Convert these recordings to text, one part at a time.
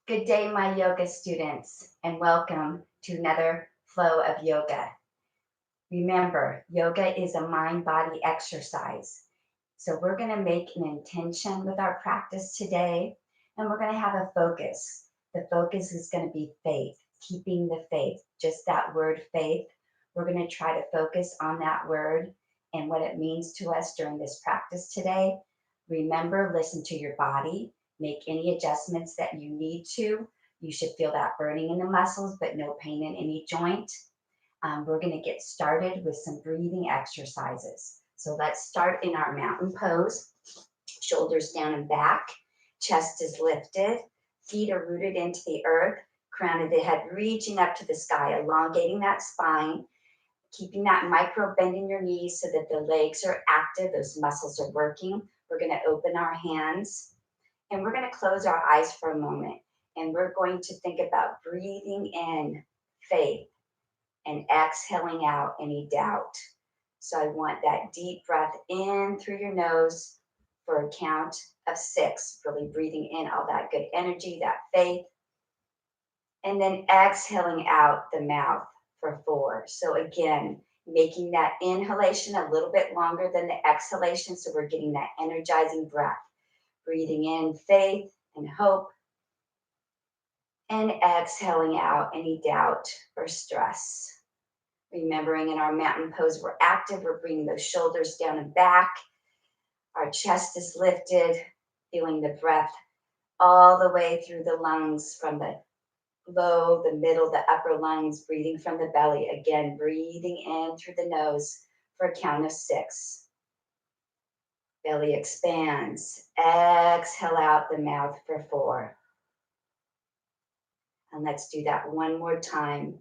Good day, my yoga students, and welcome to another flow of yoga. Remember, yoga is a mind body exercise. So, we're going to make an intention with our practice today, and we're going to have a focus. The focus is going to be faith, keeping the faith, just that word faith. We're going to try to focus on that word and what it means to us during this practice today. Remember, listen to your body, make any adjustments that you need to. You should feel that burning in the muscles, but no pain in any joint. We're going to get started with some breathing exercises. So let's start in our mountain pose. Shoulders down and back, chest is lifted, feet are rooted into the earth, crown of the head reaching up to the sky, elongating that spine, keeping that micro bend in your knees so that the legs are active, those muscles are working. We're going to open our hands and we're going to close our eyes for a moment. And we're going to think about breathing in faith and exhaling out any doubt. So I want that deep breath in through your nose for a count of 6, really breathing in all that good energy, that faith, and then exhaling out the mouth for 4. So again, making that inhalation a little bit longer than the exhalation. So we're getting that energizing breath, breathing in faith and hope, and exhaling out any doubt or stress. Remembering in our mountain pose, we're active, we're bringing those shoulders down and back. Our chest is lifted, feeling the breath all the way through the lungs from the low, the middle, the upper lungs, breathing from the belly. Again, breathing in through the nose for a count of 6. Belly expands. Exhale out the mouth for 4. And let's do that one more time.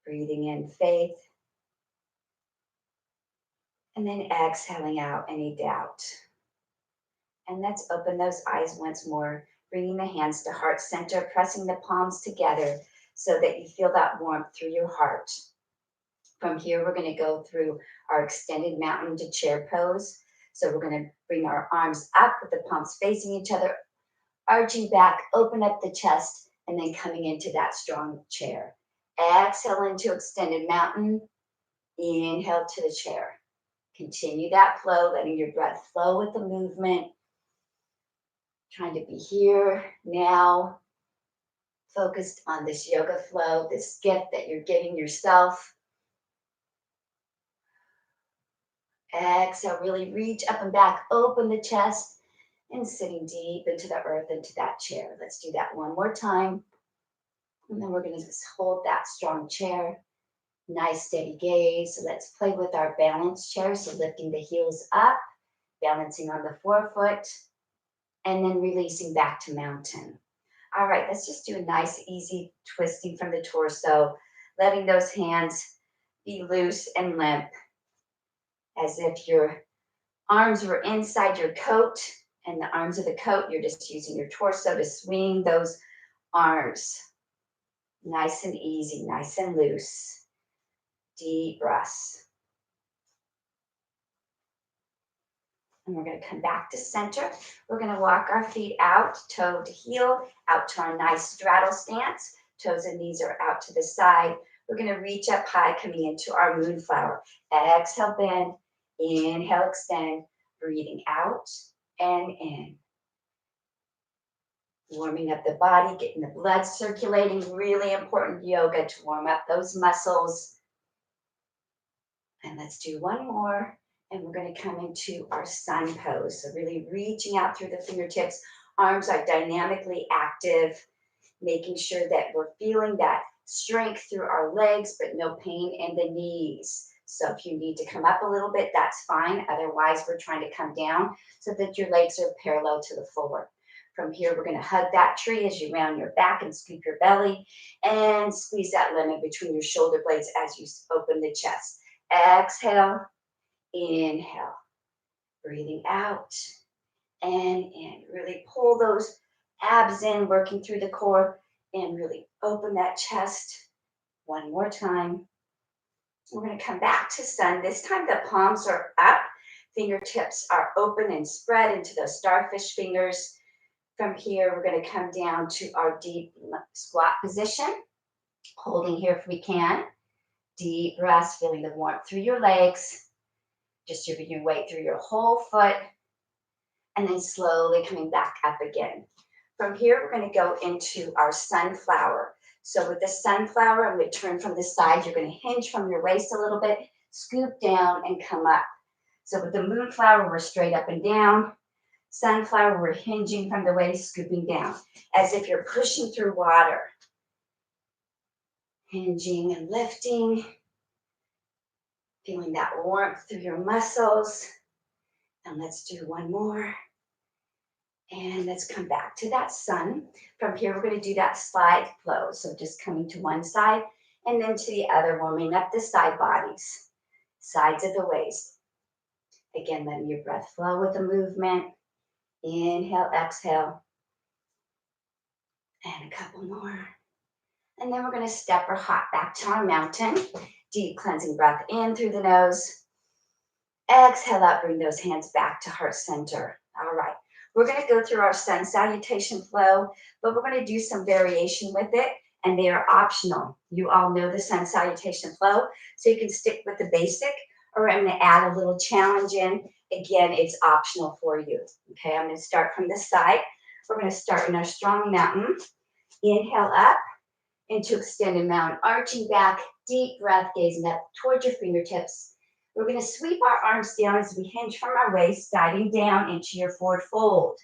Breathing in faith. And then exhaling out any doubt. And let's open those eyes once more, bringing the hands to heart center, pressing the palms together so that you feel that warmth through your heart. From here, we're going to go through our extended mountain to chair pose. So we're going to bring our arms up with the palms facing each other, arching back, open up the chest, and then coming into that strong chair. Exhale into extended mountain. Inhale to the chair. Continue that flow, letting your breath flow with the movement. Trying to be here now, focused on this yoga flow, this gift that you're giving yourself. Exhale, really reach up and back, open the chest, and sitting deep into the earth, into that chair. Let's do that one more time. And then we're going to just hold that strong chair. Nice steady gaze. So let's play with our balance chair. So lifting the heels up, balancing on the forefoot, and then releasing back to mountain. All right, let's just do a nice, easy twisting from the torso, letting those hands be loose and limp, as if your arms were inside your coat, and the arms of the coat, you're just using your torso to swing those arms. Nice and easy, nice and loose. Deep breaths. And we're going to come back to center. We're going to walk our feet out, toe to heel, out to our nice straddle stance. Toes and knees are out to the side. We're going to reach up high, coming into our moonflower. Exhale, bend. Inhale, extend. Breathing out and in. Warming up the body, getting the blood circulating. Really important yoga to warm up those muscles. And let's do one more. And we're going to come into our sun pose. So really reaching out through the fingertips. Arms are dynamically active, making sure that we're feeling that strength through our legs, but no pain in the knees. So if you need to come up a little bit, that's fine. Otherwise, we're trying to come down so that your legs are parallel to the floor. From here, we're going to hug that tree as you round your back and scoop your belly and squeeze that lemon between your shoulder blades as you open the chest. Exhale, inhale, breathing out and in. Really pull those abs in, working through the core, and really open that chest. One more time. We're going to come back to sun. This time the palms are up, fingertips are open and spread into those starfish fingers. From here, we're going to come down to our deep squat position, holding here if we can. Deep breaths, feeling the warmth through your legs, distributing your weight through your whole foot, and then slowly coming back up again. From here, we're going to go into our sunflower. So with the sunflower, I'm going to turn from the side. You're going to hinge from your waist a little bit, scoop down, and come up. So with the moonflower, we're straight up and down. Sunflower, we're hinging from the waist, scooping down, as if you're pushing through water. Hinging and lifting, feeling that warmth through your muscles. And let's do one more. And let's come back to that sun. From here, we're going to do that slide flow. So just coming to one side and then to the other, warming up the side bodies, sides of the waist. Again, letting your breath flow with the movement. Inhale, exhale. And a couple more. And then we're going to step or hop back to our mountain. Deep cleansing breath in through the nose. Exhale out, bring those hands back to heart center. All right. We're going to go through our sun salutation flow, but we're going to do some variation with it, and they are optional. You all know the sun salutation flow, so you can stick with the basic, or I'm going to add a little challenge in. Again, it's optional for you. Okay, I'm going to start from the side. We're going to start in our strong mountain. Inhale up into extended mountain, arching back, deep breath, gazing up towards your fingertips. We're going to sweep our arms down as we hinge from our waist, diving down into your forward fold.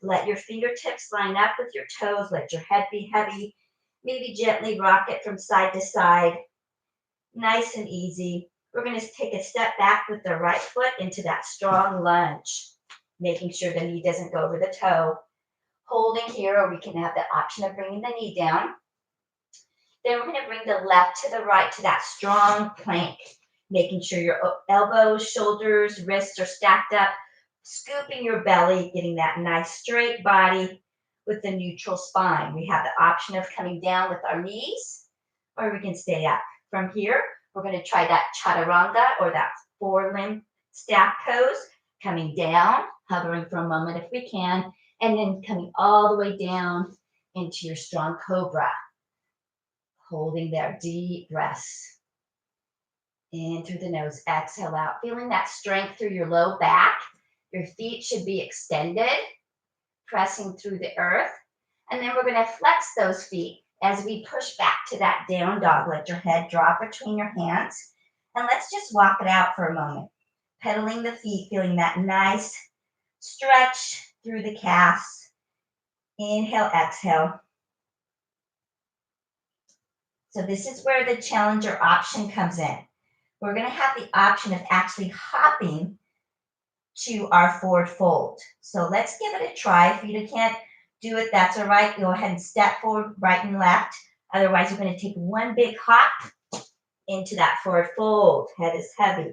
Let your fingertips line up with your toes. Let your head be heavy. Maybe gently rock it from side to side. Nice and easy. We're going to take a step back with the right foot into that strong lunge, making sure the knee doesn't go over the toe. Holding here, or we can have the option of bringing the knee down. Then we're going to bring the left to the right to that strong plank, making sure your elbows, shoulders, wrists are stacked up, scooping your belly, getting that nice straight body with the neutral spine. We have the option of coming down with our knees, or we can stay up. From here, we're going to try that chaturanga, or that four-limb stack pose, coming down, hovering for a moment if we can, and then coming all the way down into your strong cobra. Holding there, deep breaths. In through the nose, exhale out. Feeling that strength through your low back. Your feet should be extended, pressing through the earth. And then we're going to flex those feet as we push back to that down dog. Let your head drop between your hands. And let's just walk it out for a moment. Pedaling the feet, feeling that nice stretch through the calves. Inhale, exhale. So this is where the challenger option comes in. We're going to have the option of actually hopping to our forward fold. So let's give it a try. If you can't do it, that's all right. Go ahead and step forward, right and left. Otherwise, you're going to take one big hop into that forward fold. Head is heavy. And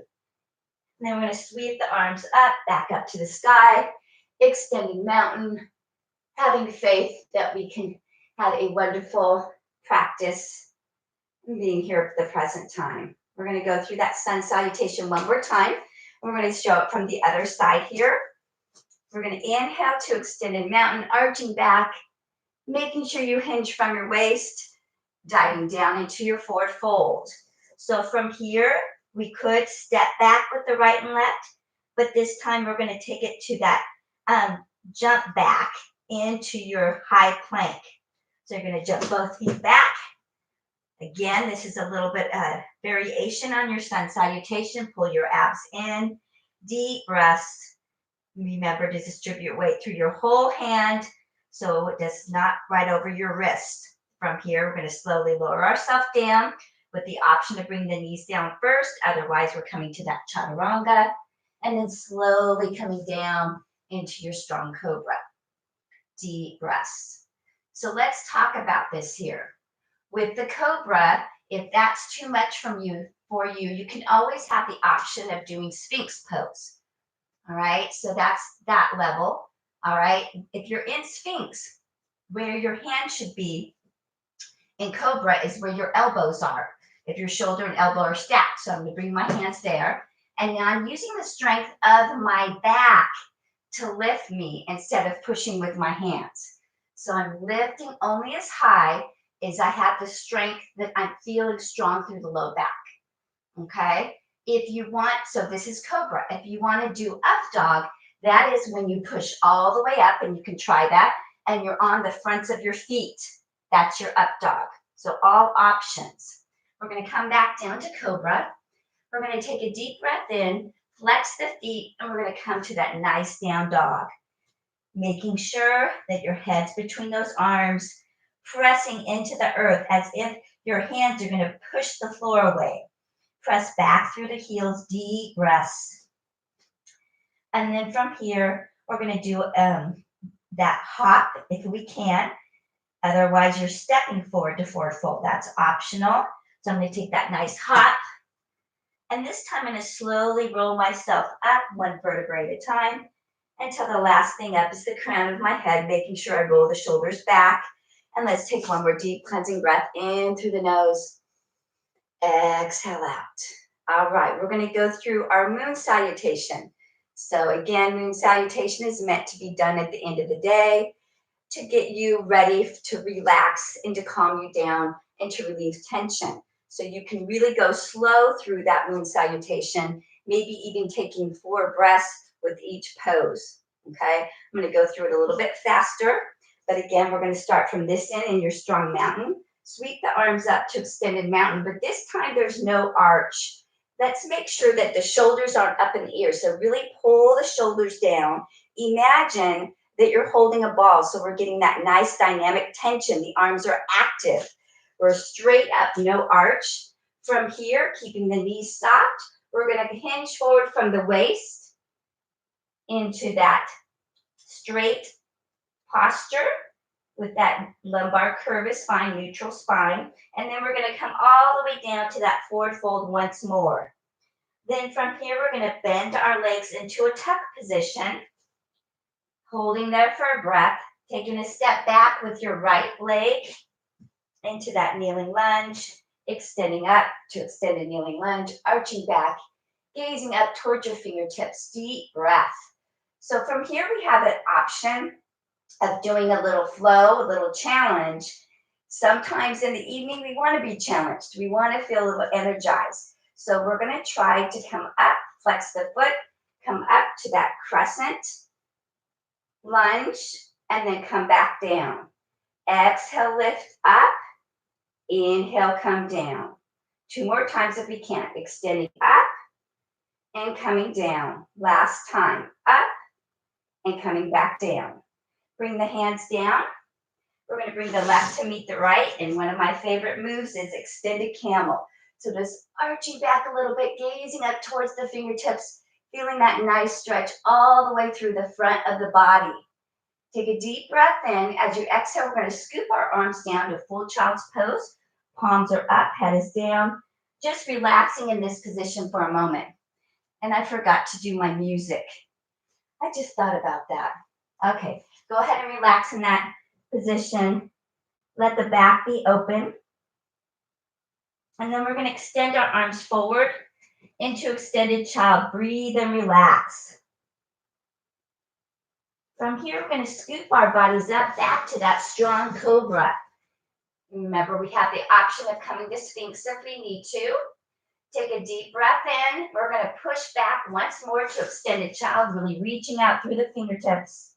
then we're going to sweep the arms up, back up to the sky, extending mountain, having faith that we can have a wonderful practice being here at the present time. We're going to go through that sun salutation one more time. We're going to show it from the other side here. We're going to inhale to extended mountain, arching back, making sure you hinge from your waist, diving down into your forward fold. So from here, we could step back with the right and left, but this time we're going to take it to that jump back into your high plank. So you're going to jump both feet back. Again, this is a little bit of variation on your sun salutation. Pull your abs in, deep breaths. Remember to distribute weight through your whole hand so it does not right over your wrist. From here, we're going to slowly lower ourselves down with the option to bring the knees down first. Otherwise, we're coming to that chaturanga and then slowly coming down into your strong cobra. Deep breaths. So let's talk about this here. With the cobra, if that's too much for you, you can always have the option of doing Sphinx pose. All right, so that's that level. All right, if you're in Sphinx, where your hand should be in cobra is where your elbows are. If your shoulder and elbow are stacked, so I'm going to bring my hands there. And now I'm using the strength of my back to lift me instead of pushing with my hands. So I'm lifting only as high as I have the strength that I'm feeling strong through the low back. Okay. If you want, so this is Cobra. If you want to do up dog, that is when you push all the way up, and you can try that, and you're on the fronts of your feet. That's your up dog. So all options. We're going to come back down to Cobra. We're going to take a deep breath in, flex the feet, and we're going to come to that nice down dog. Making sure that your head's between those arms, pressing into the earth as if your hands are going to push the floor away. Press back through the heels, deep breaths. And then from here, we're going to do that hop if we can. Otherwise, you're stepping forward to forward fold. That's optional. So I'm going to take that nice hop. And this time I'm going to slowly roll myself up one vertebrae at a time until the last thing up is the crown of my head, making sure I roll the shoulders back. And let's take one more deep cleansing breath in through the nose. Exhale out. All right, we're going to go through our moon salutation. So again, moon salutation is meant to be done at the end of the day to get you ready to relax and to calm you down and to relieve tension. So you can really go slow through that moon salutation, maybe even taking 4 breaths with each pose. Okay, I'm going to go through it a little bit faster. But again, we're going to start from this end in your strong mountain. Sweep the arms up to extended mountain, but this time there's no arch. Let's make sure that the shoulders aren't up in the ear. So really pull the shoulders down. Imagine that you're holding a ball. So we're getting that nice dynamic tension. The arms are active. We're straight up, no arch. From here, keeping the knees soft, we're going to hinge forward from the waist into that straight posture with that lumbar curve is fine, neutral spine. And then we're going to come all the way down to that forward fold once more. Then from here, we're going to bend our legs into a tuck position, holding there for a breath, taking a step back with your right leg into that kneeling lunge, extending up to extended kneeling lunge, arching back, gazing up towards your fingertips, deep breath. So from here, we have an option of doing a little flow, a little challenge. Sometimes in the evening, we want to be challenged. We want to feel a little energized. So we're going to try to come up, flex the foot, come up to that crescent, lunge, and then come back down. Exhale, lift up. Inhale, come down. 2 more times if we can. Extending up and coming down. Last time, up and coming back down. Bring the hands down. We're going to bring the left to meet the right. And one of my favorite moves is extended camel. So just arching back a little bit, gazing up towards the fingertips, feeling that nice stretch all the way through the front of the body. Take a deep breath in. As you exhale, we're going to scoop our arms down to full child's pose. Palms are up, head is down. Just relaxing in this position for a moment. And I forgot to do my music. I just thought about that. Okay, go ahead and relax in that position. Let the back be open. And then we're going to extend our arms forward into extended child. Breathe and relax. From here, we're going to scoop our bodies up back to that strong cobra. Remember, we have the option of coming to Sphinx if we need to. Take a deep breath in. We're going to push back once more to extended child, really reaching out through the fingertips.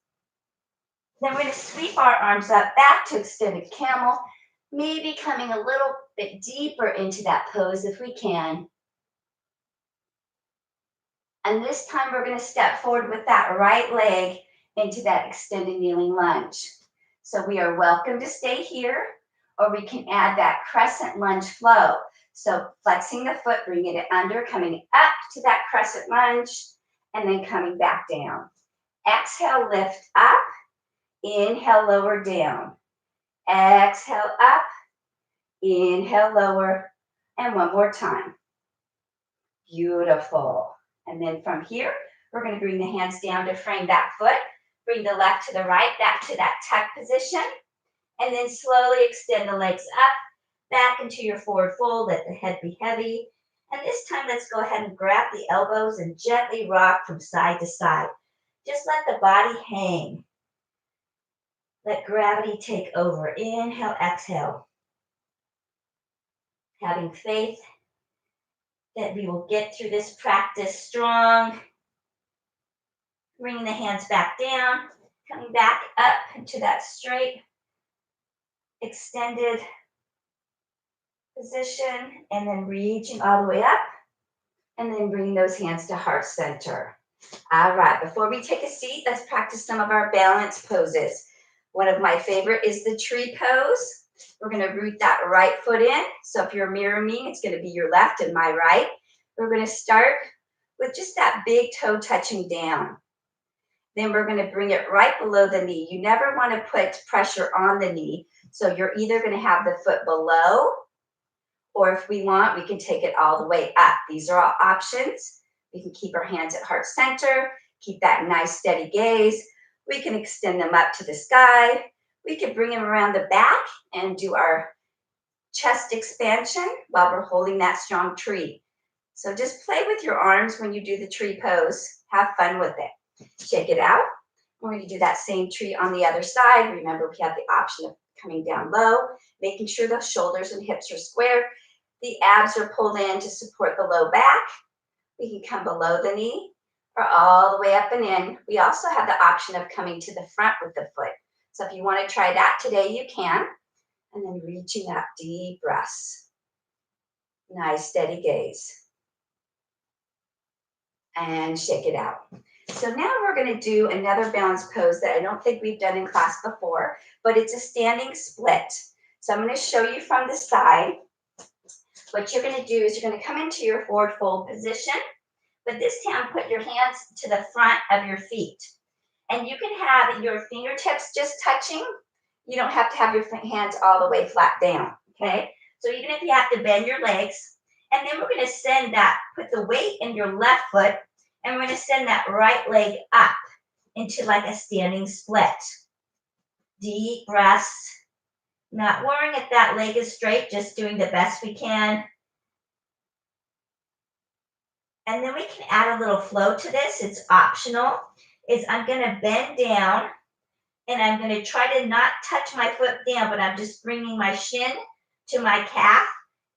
Then we're going to sweep our arms up back to extended camel, maybe coming a little bit deeper into that pose if we can. And this time we're going to step forward with that right leg into that extended kneeling lunge. So we are welcome to stay here, or we can add that crescent lunge flow. So flexing the foot, bringing it under, coming up to that crescent lunge, and then coming back down. Exhale, lift up. Inhale, lower down. Exhale, up. Inhale, lower. And one more time. Beautiful. And then from here, we're going to bring the hands down to frame that foot. Bring the left to the right, back to that tuck position. And then slowly extend the legs up, back into your forward fold. Let the head be heavy. And this time, let's go ahead and grab the elbows and gently rock from side to side. Just let the body hang. Let gravity take over. Inhale, exhale. Having faith that we will get through this practice strong. Bringing the hands back down, coming back up into that straight, extended position, and then reaching all the way up, and then bring those hands to heart center. All right, before we take a seat, let's practice some of our balance poses. One of my favorite is the tree pose. We're gonna root that right foot in. So if you're mirroring me, it's gonna be your left and my right. We're gonna start with just that big toe touching down. Then we're gonna bring it right below the knee. You never wanna put pressure on the knee. So you're either gonna have the foot below, or if we want, we can take it all the way up. These are all options. We can keep our hands at heart center, keep that nice steady gaze. We can extend them up to the sky. We can bring them around the back and do our chest expansion while we're holding that strong tree. So just play with your arms when you do the tree pose. Have fun with it. Shake it out. We're going to do that same tree on the other side. Remember, we have the option of coming down low, making sure the shoulders and hips are square. The abs are pulled in to support the low back. We can come below the knee or all the way up and in. We also have the option of coming to the front with the foot. So if you want to try that today, you can. And then reaching up, deep breaths. Nice steady gaze. And shake it out. So now we're going to do another balance pose that I don't think we've done in class before, but it's a standing split. So I'm going to show you from the side. What you're going to do is you're going to come into your forward fold position, but this time put your hands to the front of your feet. And you can have your fingertips just touching. You don't have to have your hands all the way flat down, okay? So even if you have to bend your legs, and then we're going to send that, put the weight in your left foot, and we're going to send that right leg up into like a standing split. Deep breaths. Not worrying if that leg is straight, just doing the best we can. And then we can add a little flow to this. It's optional. I'm going to bend down, and I'm going to try to not touch my foot down, but I'm just bringing my shin to my calf,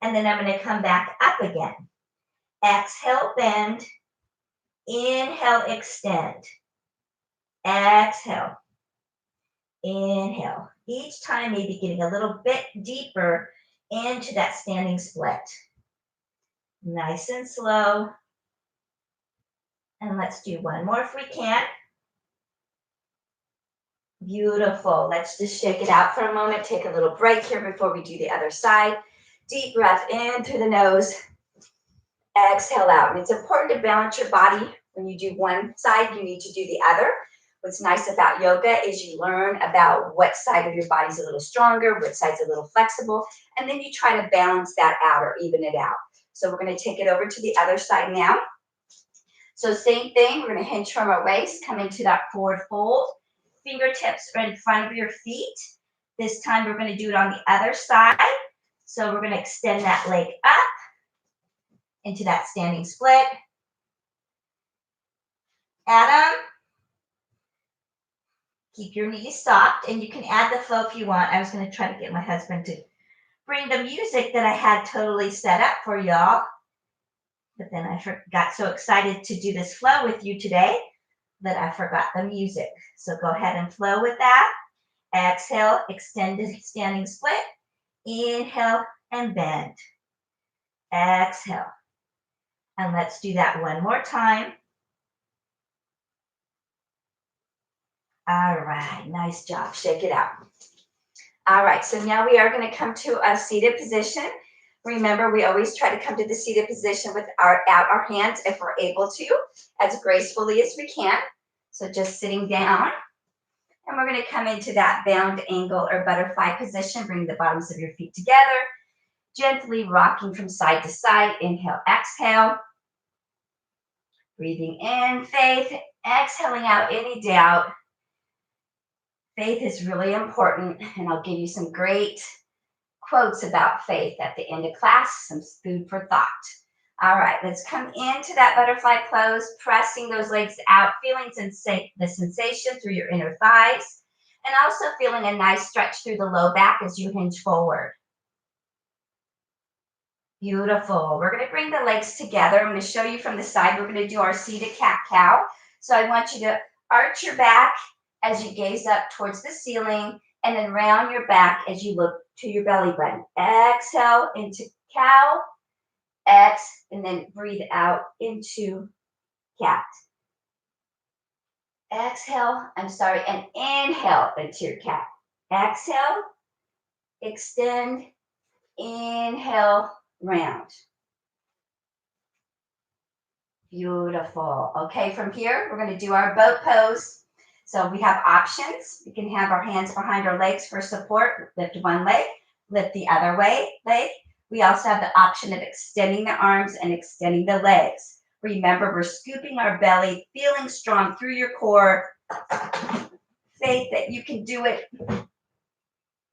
and then I'm going to come back up again. Exhale, bend. Inhale, extend. Exhale. Inhale. Each time maybe getting a little bit deeper into that standing split. Nice and slow. And let's do one more if we can. Beautiful. Let's just shake it out for a moment. Take a little break here before we do the other side. Deep breath in through the nose. Exhale out. And it's important to balance your body. When you do one side, you need to do the other. What's nice about yoga is you learn about what side of your body's a little stronger, what side's a little flexible, and then you try to balance that out or even it out. So we're going to take it over to the other side now. So same thing, we're going to hinge from our waist, come into that forward fold. Fingertips are in front of your feet. This time we're going to do it on the other side. So we're going to extend that leg up into that standing split. Adam, keep your knees stopped, and you can add the flow if you want. I was going to try to get my husband to bring the music that I had totally set up for y'all, but then I got so excited to do this flow with you today that I forgot the music. So go ahead and flow with that. Exhale, extended standing split. Inhale and bend. Exhale. And let's do that one more time. All right, nice job. Shake it out. All right, so now we are going to come to a seated position. Remember, we always try to come to the seated position with our hands, if we're able to, as gracefully as we can. So just sitting down. And we're going to come into that bound angle or butterfly position. Bring the bottoms of your feet together. Gently rocking from side to side. Inhale, exhale. Breathing in, faith. Exhaling out any doubt. Faith is really important, and I'll give you some great quotes about faith at the end of class, some food for thought. All right, let's come into that butterfly pose, pressing those legs out, feeling the sensation through your inner thighs. And also feeling a nice stretch through the low back as you hinge forward. Beautiful. We're going to bring the legs together. I'm going to show you from the side. We're going to do our seated cat-cow. So I want you to arch your back as you gaze up towards the ceiling and then round your back as you look to your belly button. Exhale into cow, and then breathe out into cat. Exhale, and inhale into your cat. Exhale, extend, inhale, round. Beautiful. Okay, from here, we're going to do our boat pose. So we have options. We can have our hands behind our legs for support. Lift one leg, lift the other leg. We also have the option of extending the arms and extending the legs. Remember, we're scooping our belly, feeling strong through your core. Faith that you can do it.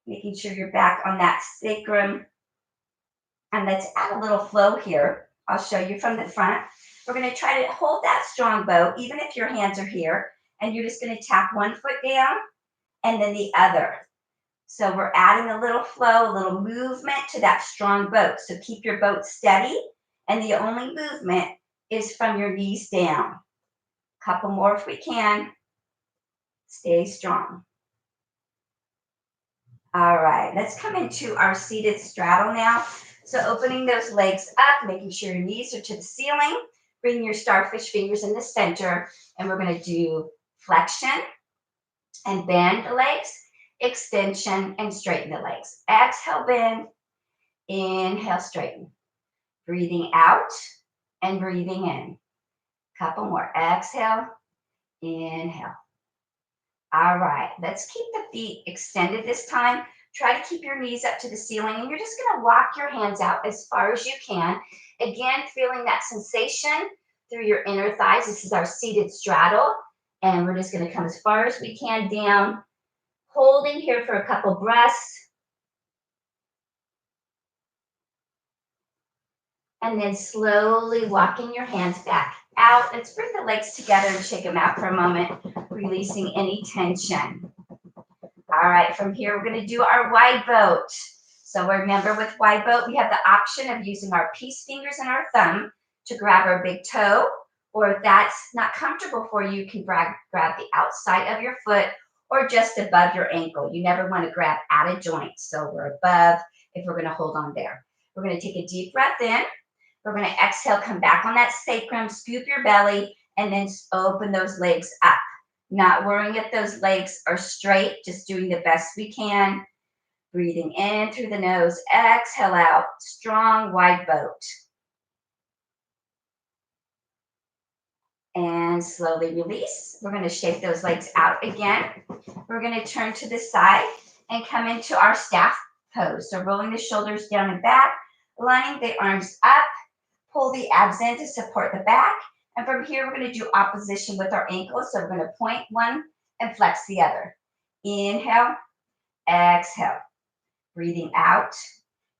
Making sure you're back on that sacrum. And let's add a little flow here. I'll show you from the front. We're going to try to hold that strong boat, even if your hands are here. And you're just going to tap one foot down and then the other. So we're adding a little flow, a little movement to that strong boat. So keep your boat steady. And the only movement is from your knees down. Couple more if we can. Stay strong. All right, let's come into our seated straddle now. So opening those legs up, making sure your knees are to the ceiling. Bring your starfish fingers in the center, and we're going to do flexion and bend the legs, extension and straighten the legs. Exhale, bend, inhale, straighten. Breathing out and breathing in. Couple more. Exhale, inhale. All right, let's keep the feet extended this time. Try to keep your knees up to the ceiling, and you're just going to walk your hands out as far as you can. Again, feeling that sensation through your inner thighs. This is our seated straddle, and we're just going to come as far as we can down, holding here for a couple breaths, and then slowly walking your hands back out. Let's bring the legs together and shake them out for a moment, releasing any tension. All right, from here, we're going to do our wide boat. So remember, with wide boat, we have the option of using our peace fingers and our thumb to grab our big toe, or if that's not comfortable for you, you can grab the outside of your foot or just above your ankle. You never want to grab at a joint, so we're above if we're going to hold on there. We're going to take a deep breath in. We're going to exhale, come back on that sacrum, scoop your belly, and then open those legs up. Not worrying if those legs are straight, just doing the best we can. Breathing in through the nose, exhale out, strong wide boat. And slowly release. We're going to shake those legs out again. We're going to turn to the side and come into our staff pose. So rolling the shoulders down and back, lining the arms up, pull the abs in to support the back. And from here, we're going to do opposition with our ankles. So we're going to point one and flex the other. Inhale, exhale. Breathing out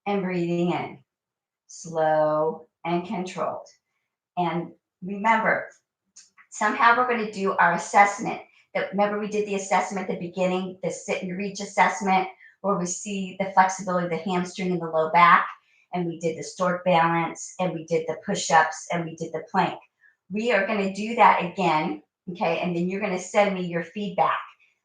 and breathing in. Slow and controlled. And remember, somehow we're going to do our assessment. Remember we did the assessment at the beginning, the sit and reach assessment, where we see the flexibility of the hamstring and the low back. And we did the stork balance, and we did the push-ups, and we did the plank. We are going to do that again, okay? And then you're going to send me your feedback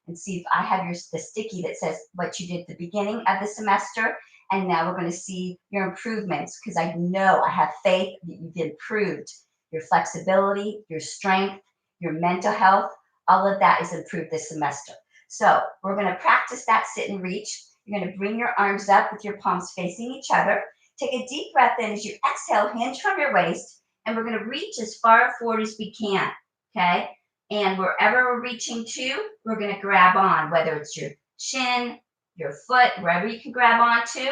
and see if I have the sticky that says what you did at the beginning of the semester. And now we're going to see your improvements, because I know, I have faith that you've improved your flexibility, your strength, your mental health. All of that is improved this semester. So we're going to practice that sit and reach. You're going to bring your arms up with your palms facing each other. Take a deep breath in as you exhale, hinge from your waist, and we're going to reach as far forward as we can, okay? And wherever we're reaching to, we're going to grab on, whether it's your shin, your foot, wherever you can grab onto,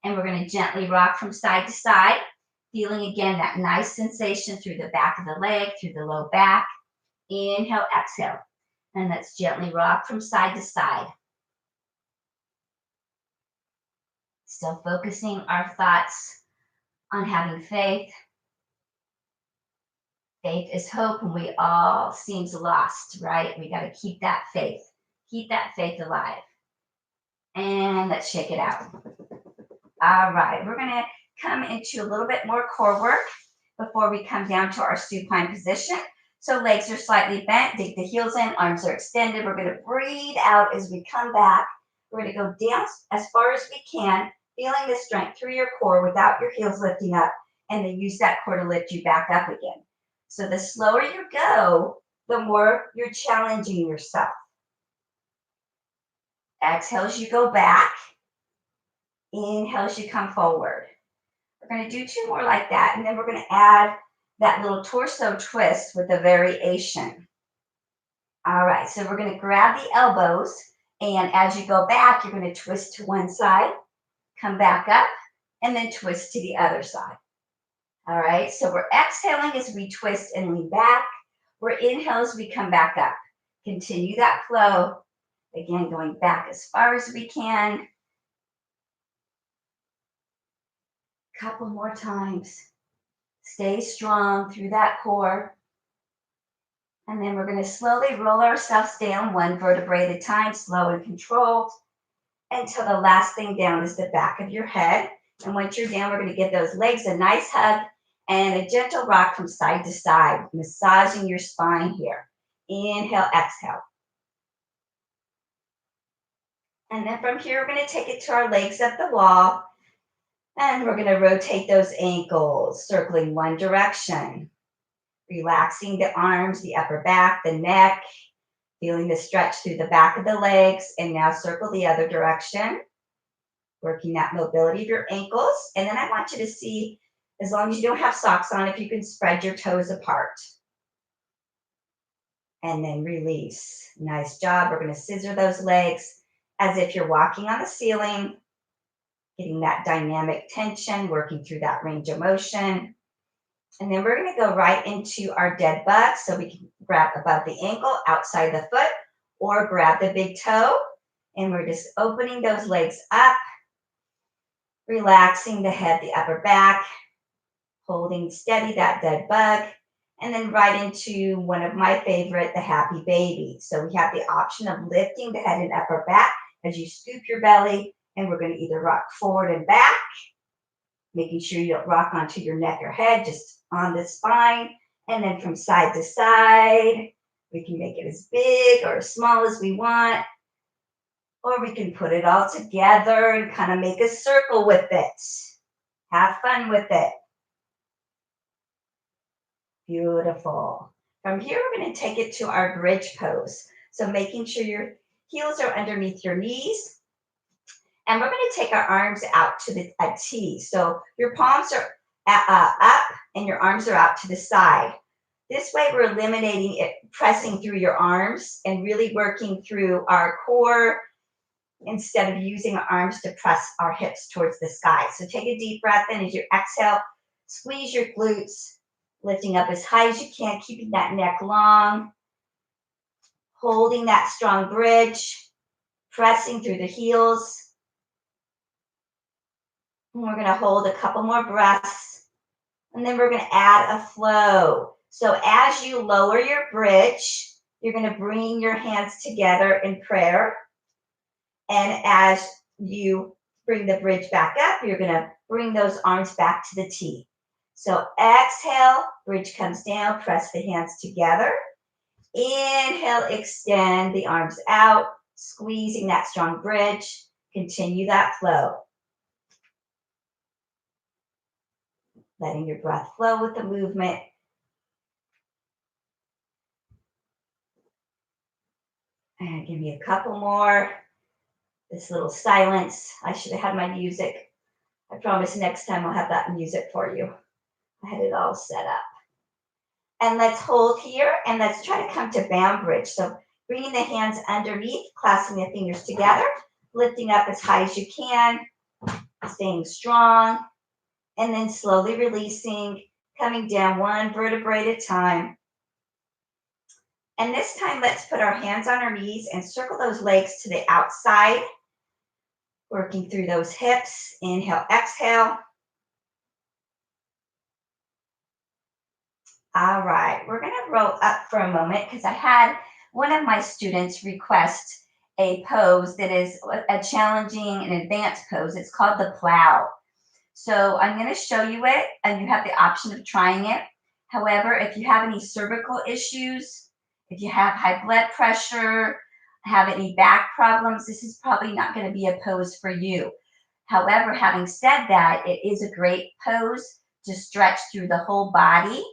and we're going to gently rock from side to side, feeling again that nice sensation through the back of the leg, through the low back. Inhale, exhale, and let's gently rock from side to side. Still focusing our thoughts on having faith. Faith is hope, and we all seems lost, right? We got to keep that faith. Keep that faith alive. And let's shake it out. All right, we're gonna come into a little bit more core work before we come down to our supine position. So legs are slightly bent, dig the heels in, arms are extended. We're gonna breathe out as we come back. We're gonna go down as far as we can, feeling the strength through your core without your heels lifting up, and then use that core to lift you back up again. So the slower you go, the more you're challenging yourself. Exhale as you go back. Inhale as you come forward. We're going to do two more like that, and then we're going to add that little torso twist with a variation. All right, so we're going to grab the elbows, and as you go back, you're going to twist to one side, come back up, and then twist to the other side. All right, so we're exhaling as we twist and lean back. We're inhale as we come back up. Continue that flow. Again, going back as far as we can. Couple more times. Stay strong through that core. And then we're going to slowly roll ourselves down one vertebrae at a time, slow and controlled, until the last thing down is the back of your head. And once you're down, we're going to give those legs a nice hug and a gentle rock from side to side, massaging your spine here. Inhale, exhale. And then from here, we're going to take it to our legs up the wall. And we're going to rotate those ankles, circling one direction. Relaxing the arms, the upper back, the neck. Feeling the stretch through the back of the legs. And now circle the other direction. Working that mobility of your ankles. And then I want you to see, as long as you don't have socks on, if you can spread your toes apart. And then release. Nice job. We're going to scissor those legs as if you're walking on the ceiling. Getting that dynamic tension, working through that range of motion. And then we're going to go right into our dead bug. So we can grab above the ankle, outside the foot, or grab the big toe. And we're just opening those legs up, relaxing the head, the upper back, holding steady that dead bug. And then right into one of my favorite, the happy baby. So we have the option of lifting the head and upper back as you scoop your belly. And we're going to either rock forward and back, making sure you don't rock onto your neck or head, just on the spine. And then from side to side, we can make it as big or as small as we want. Or we can put it all together and kind of make a circle with it. Have fun with it. Beautiful. From here, we're going to take it to our bridge pose. So making sure your heels are underneath your knees. And we're going to take our arms out to a T. So your palms are up and your arms are out to the side. This way we're eliminating it, pressing through your arms and really working through our core instead of using our arms to press our hips towards the sky. So take a deep breath in as you exhale. Squeeze your glutes, lifting up as high as you can, keeping that neck long. Holding that strong bridge, pressing through the heels. And we're going to hold a couple more breaths. And then we're going to add a flow. So as you lower your bridge, you're going to bring your hands together in prayer. And as you bring the bridge back up, you're going to bring those arms back to the T. So exhale, bridge comes down, press the hands together. Inhale, extend the arms out, squeezing that strong bridge. Continue that flow. Letting your breath flow with the movement. And give me a couple more. This little silence. I should have had my music. I promise next time I'll have that music for you. I had it all set up. And let's hold here and let's try to come to bound bridge. So bringing the hands underneath, clasping the fingers together, lifting up as high as you can, staying strong. And then slowly releasing, coming down one vertebrae at a time. And this time, let's put our hands on our knees and circle those legs to the outside, working through those hips. Inhale, exhale. All right, we're going to roll up for a moment because I had one of my students request a pose that is a challenging and advanced pose. It's called the plow. So I'm going to show you it, and you have the option of trying it. However, if you have any cervical issues, if you have high blood pressure, have any back problems, this is probably not going to be a pose for you. However, having said that, it is a great pose to stretch through the whole body.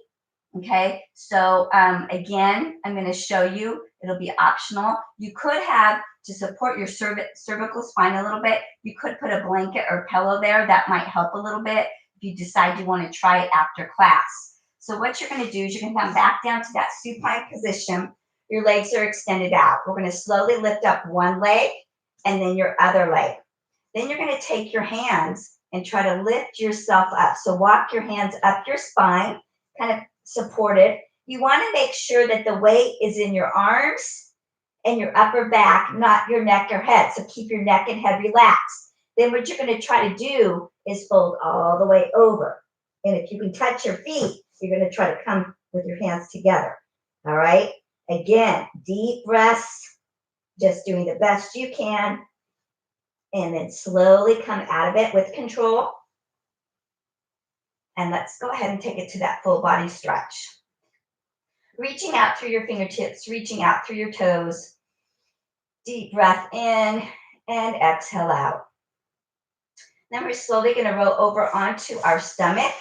Okay, so again, I'm going to show you. It'll be optional. You could have, to support your cervical spine a little bit, you could put a blanket or pillow there. That might help a little bit if you decide you want to try it after class. So what you're going to do is you're going to come back down to that supine position. Your legs are extended out. We're going to slowly lift up one leg and then your other leg. Then you're going to take your hands and try to lift yourself up. So walk your hands up your spine, kind of supported. You want to make sure that the weight is in your arms and your upper back, not your neck or head. So keep your neck and head relaxed. Then what you're going to try to do is fold all the way over. And if you can touch your feet, you're going to try to come with your hands together. All right. Again, deep breaths, just doing the best you can. And then slowly come out of it with control. And let's go ahead and take it to that full body stretch. Reaching out through your fingertips, reaching out through your toes. Deep breath in and exhale out. Then we're slowly going to roll over onto our stomach.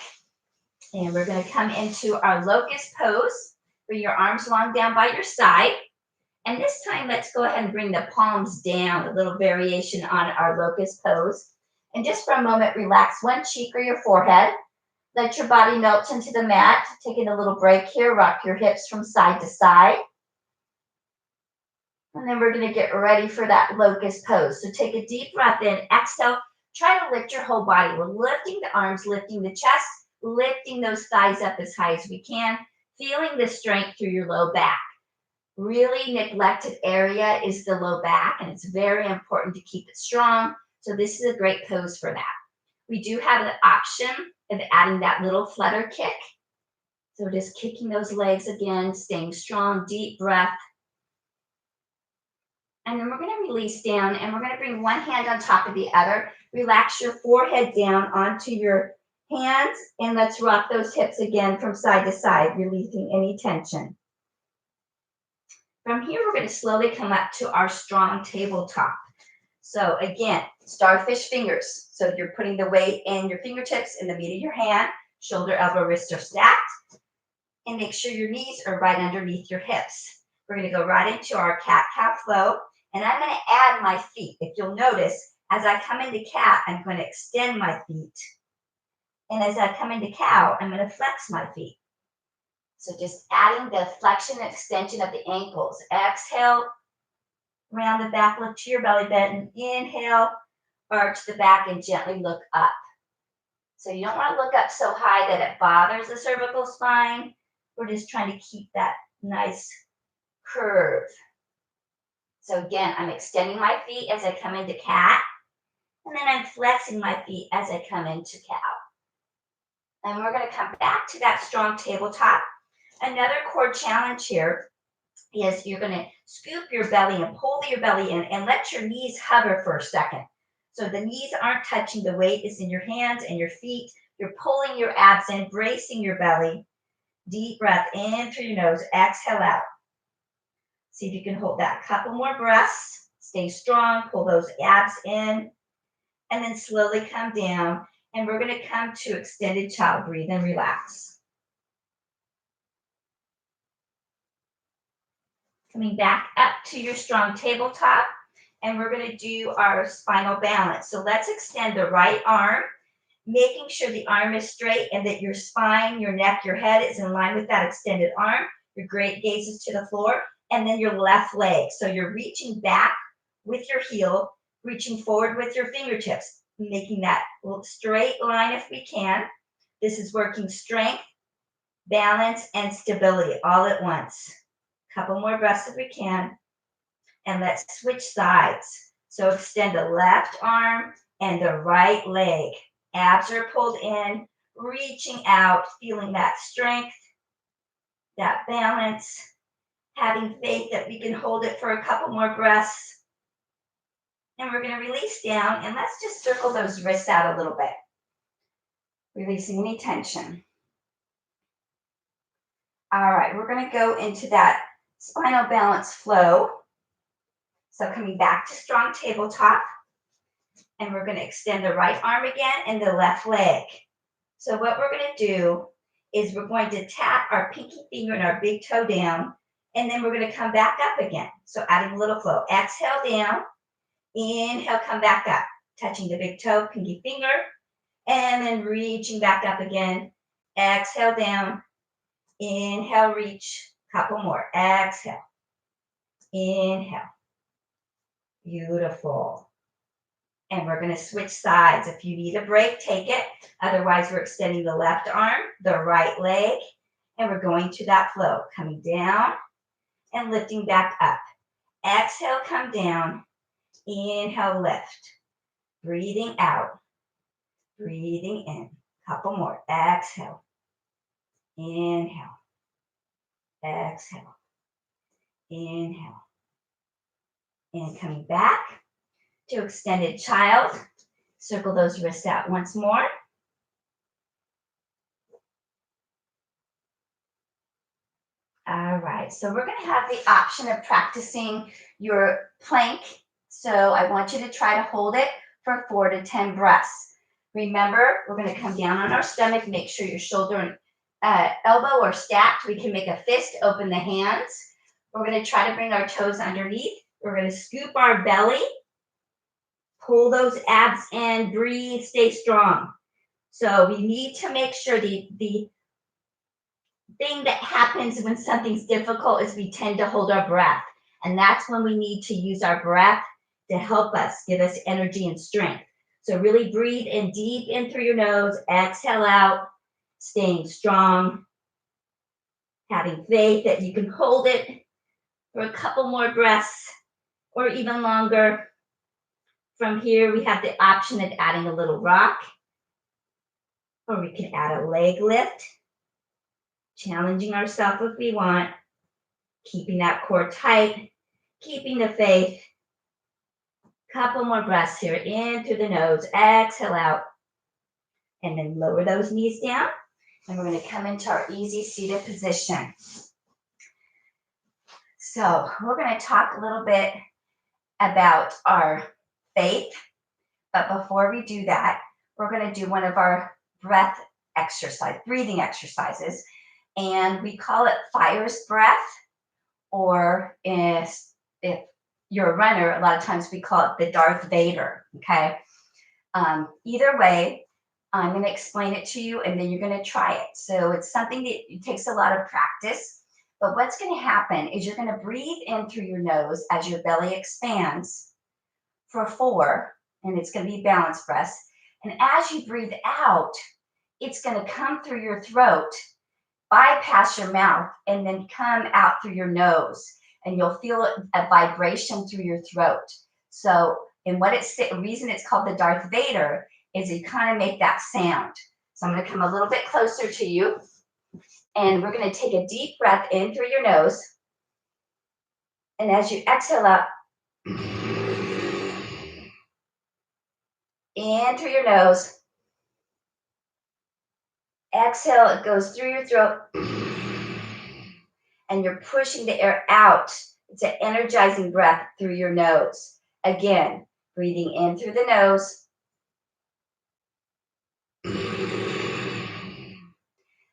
And we're going to come into our locust pose. Bring your arms long down by your side. And this time, let's go ahead and bring the palms down, a little variation on our locust pose. And just for a moment, relax one cheek or your forehead. Let your body melt into the mat. Taking a little break here, rock your hips from side to side. And then we're going to get ready for that locust pose. So take a deep breath in, exhale, try to lift your whole body. We're lifting the arms, lifting the chest, lifting those thighs up as high as we can, feeling the strength through your low back. Really neglected area is the low back, and it's very important to keep it strong. So this is a great pose for that. We do have the option of adding that little flutter kick. So just kicking those legs again, staying strong, deep breath. And then we're going to release down, and we're going to bring one hand on top of the other. Relax your forehead down onto your hands, and let's rock those hips again from side to side, releasing any tension. From here, we're going to slowly come up to our strong tabletop. So again, starfish fingers. So you're putting the weight in your fingertips in the meat of your hand, shoulder, elbow, wrist are stacked. And make sure your knees are right underneath your hips. We're going to go right into our cat-cow flow. And I'm going to add my feet. If you'll notice, as I come into cat, I'm going to extend my feet. And as I come into cow, I'm going to flex my feet. So just adding the flexion and extension of the ankles. Exhale, round the back, look to your belly button. Inhale, arch the back and gently look up. So you don't want to look up so high that it bothers the cervical spine. We're just trying to keep that nice curve. So again, I'm extending my feet as I come into cat, and then I'm flexing my feet as I come into cow. And we're going to come back to that strong tabletop. Another core challenge here is you're going to scoop your belly and pull your belly in and let your knees hover for a second. So the knees aren't touching, the weight is in your hands and your feet. You're pulling your abs in, bracing your belly. Deep breath in through your nose, exhale out. See if you can hold that. Couple more breaths. Stay strong, pull those abs in, and then slowly come down. And we're going to come to extended child. Breathe and relax. Coming back up to your strong tabletop, and we're going to do our spinal balance. So let's extend the right arm, making sure the arm is straight and that your spine, your neck, your head is in line with that extended arm. Your great gaze is to the floor, and then your left leg. So you're reaching back with your heel, reaching forward with your fingertips, making that straight line if we can. This is working strength, balance, and stability all at once. Couple more breaths if we can. And let's switch sides. So extend the left arm and the right leg. Abs are pulled in, reaching out, feeling that strength, that balance, having faith that we can hold it for a couple more breaths. And we're going to release down, and let's just circle those wrists out a little bit, releasing any tension. All right, we're going to go into that spinal balance flow. So coming back to strong tabletop, and we're going to extend the right arm again and the left leg. So what we're going to do is we're going to tap our pinky finger and our big toe down, and then we're going to come back up again. So adding a little flow. Exhale down, inhale, come back up, touching the big toe, pinky finger, and then reaching back up again. Exhale down, inhale, reach, couple more. Exhale, inhale. Beautiful. And we're going to switch sides. If you need a break, take it. Otherwise, we're extending the left arm, the right leg, and we're going to that flow. Coming down and lifting back up. Exhale, come down. Inhale, lift. Breathing out. Breathing in. Couple more. Exhale. Inhale. Exhale. Inhale. And coming back to extended child. Circle those wrists out once more. All right, so we're going to have the option of practicing your plank. So I want you to try to hold it for 4 to 10 breaths. Remember, we're going to come down on our stomach, make sure your shoulder and elbow are stacked. We can make a fist, open the hands. We're going to try to bring our toes underneath. We're going to scoop our belly, pull those abs in, breathe, stay strong. So we need to make sure the thing that happens when something's difficult is we tend to hold our breath. And that's when we need to use our breath to help us, give us energy and strength. So really breathe in deep in through your nose, exhale out, staying strong, having faith that you can hold it for a couple more breaths or even longer. From here, we have the option of adding a little rock, or we can add a leg lift, challenging ourselves if we want, keeping that core tight, keeping the faith. Couple more breaths here, in through the nose, exhale out, and then lower those knees down, and we're going to come into our easy seated position. So we're going to talk a little bit about our faith, but before we do that, we're going to do one of our breathing exercises, and we call it fire's breath, or if you're a runner, a lot of times we call it the Darth Vader, okay? Either way, I'm going to explain it to you, and then you're going to try it. So it's something that it takes a lot of practice, but what's going to happen is you're going to breathe in through your nose as your belly expands for 4, and it's going to be balanced breaths. And as you breathe out, it's going to come through your throat, bypass your mouth, and then come out through your nose. And you'll feel a vibration through your throat. So, and the reason it's called the Darth Vader is you kind of make that sound. So I'm going to come a little bit closer to you, and we're going to take a deep breath in through your nose. And as you exhale out, in through your nose, exhale, it goes through your throat, and you're pushing the air out. It's an energizing breath through your nose. Again, breathing in through the nose.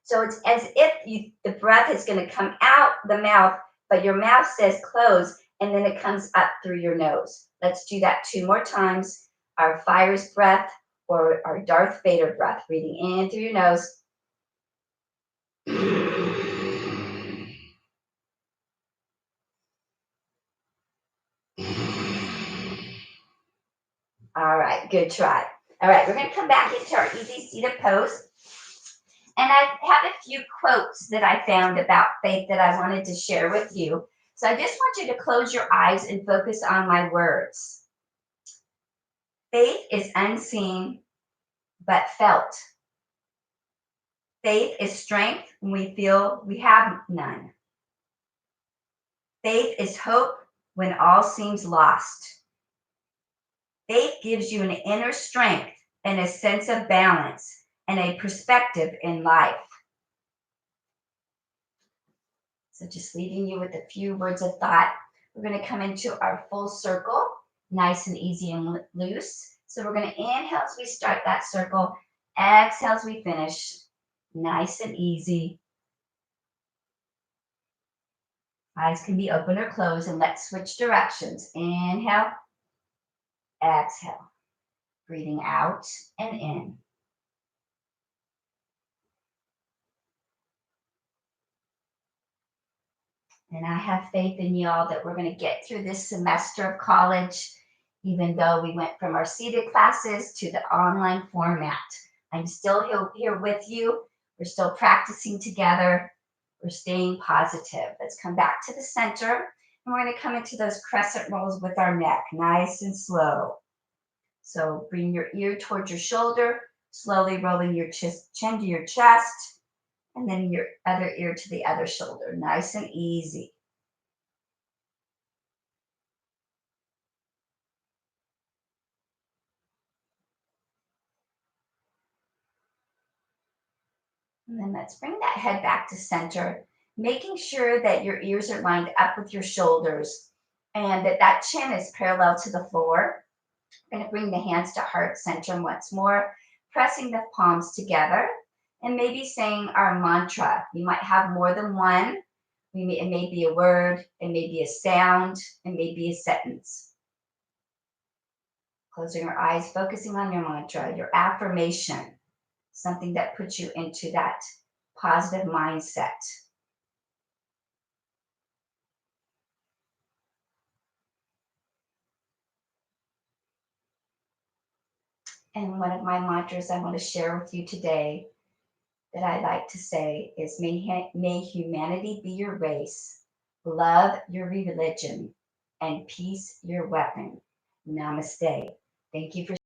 So it's as if the breath is going to come out the mouth, but your mouth says close, and then it comes up through your nose. Let's do that 2 more times. Our fire's breath, or our Darth Vader breath, breathing in through your nose. All right, good try. All right, we're going to come back into our easy seated pose. And I have a few quotes that I found about faith that I wanted to share with you. So I just want you to close your eyes and focus on my words. Faith is unseen, but felt. Faith is strength when we feel we have none. Faith is hope when all seems lost. Faith gives you an inner strength and a sense of balance and a perspective in life. So, just leaving you with a few words of thought. We're going to come into our full circle, nice and easy and loose. So, we're going to inhale as we start that circle, exhale as we finish, nice and easy. Eyes can be open or closed, and let's switch directions. Inhale, exhale, breathing out and in. And I have faith in y'all that we're going to get through this semester of college, even though we went from our seated classes to the online format. I'm still here with you. We're still practicing together. We're staying positive. Let's come back to the center. And we're going to come into those crescent rolls with our neck, nice and slow. So bring your ear towards your shoulder, slowly rolling your chin to your chest, and then your other ear to the other shoulder, nice and easy. And then let's bring that head back to center, making sure that your ears are lined up with your shoulders and that chin is parallel to the floor. We're going to bring the hands to heart center once more, pressing the palms together and maybe saying our mantra. You might have more than one. It may be a word, it may be a sound, it may be a sentence. Closing your eyes, focusing on your mantra, your affirmation, something that puts you into that positive mindset. And one of my mantras I want to share with you today that I like to say is may humanity be your race, love your religion, and peace your weapon. Namaste. Thank you for